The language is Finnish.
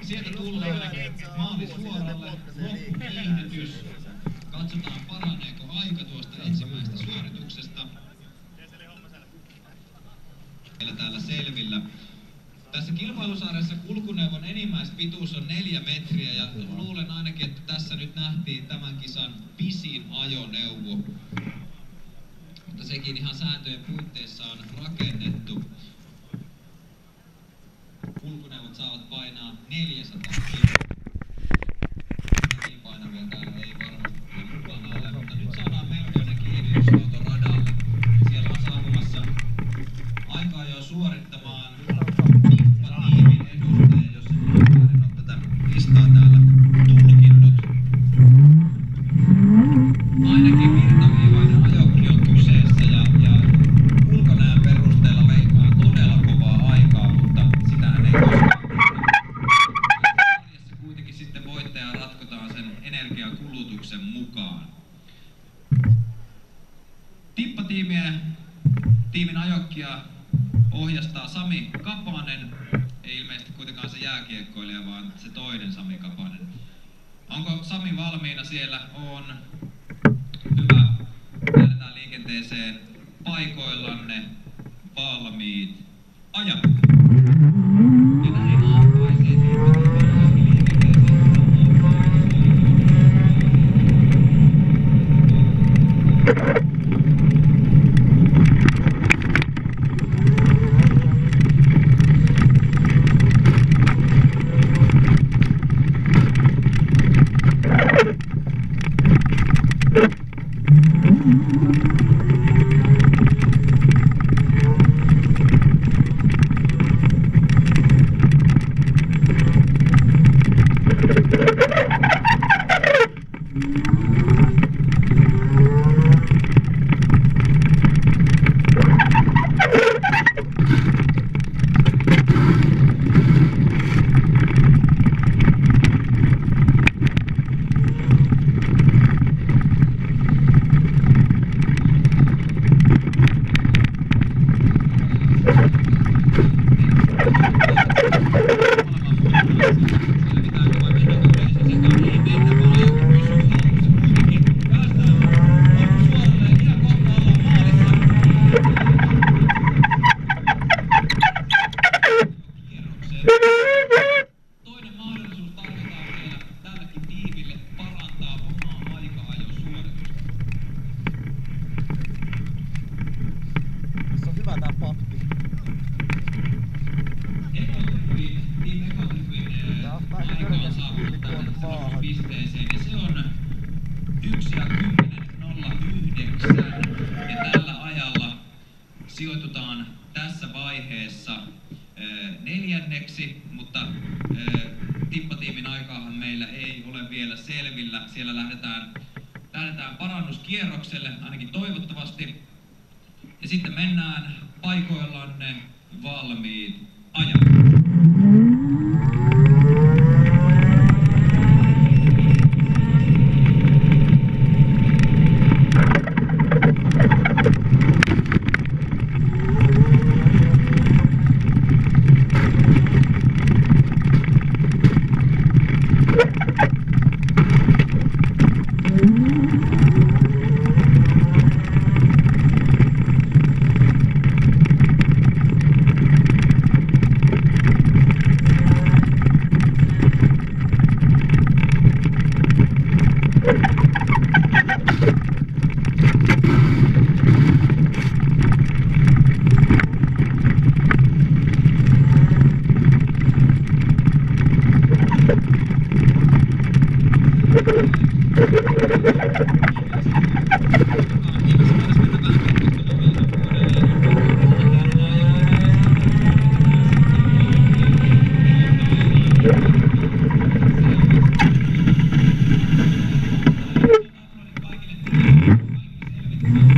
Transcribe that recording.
Sieltä tullaan maali suoralle, loppukiihdytys. Katsotaan paraneeko aika tuosta ensimmäisestä suorituksesta. Meillä täällä selvillä. Tässä kilpailusarjassa kulkuneuvon enimmäispituus on 4 metriä ja luulen ainakin, että tässä nyt nähtiin tämän kisan pisin ajoneuvo. Mutta sekin ihan sääntöjen puitteissa on rakennettu. Kulkuneuvot saavat painaa 400 kiloa. Niin painavia täällä ei varmasti mukana ole, mutta nyt saadaan melkoinen kiihdytysauto radalle. Siellä on saapumassa aikaa jo suorittamaan tiimin edustaja, jos en ole tätä listaa täällä tulkinnut. Ainakin virtaviivainen ajokin on kyseessä ja ulkonäön perusteella veikkaan todella kovaa aikaa, mutta sitähän ei koskaan. Sarjassa kuitenkin sitten voittaja ratkotaan sen energiakulutuksen mukaan. Tiimin ajokkia ohjastaa Sami Kapanen, ei ilmeisesti kuitenkaan se jääkiekkoilija, vaan se toinen Sami Kapanen. Onko Sami valmiina siellä? On. Hyvä. Lähdetään liikenteeseen. Paikoillanne. Valmiit. Aja! Ja näin aamuaiseen pisteeseen ja se on 1:10.09 ja tällä ajalla sijoitutaan tässä vaiheessa neljänneksi, mutta tippatiimin aikaahan meillä ei ole vielä selvillä. Siellä lähdetään parannuskierrokselle, ainakin toivottavasti. Ja sitten mennään paikoillanne, valmiit, aja!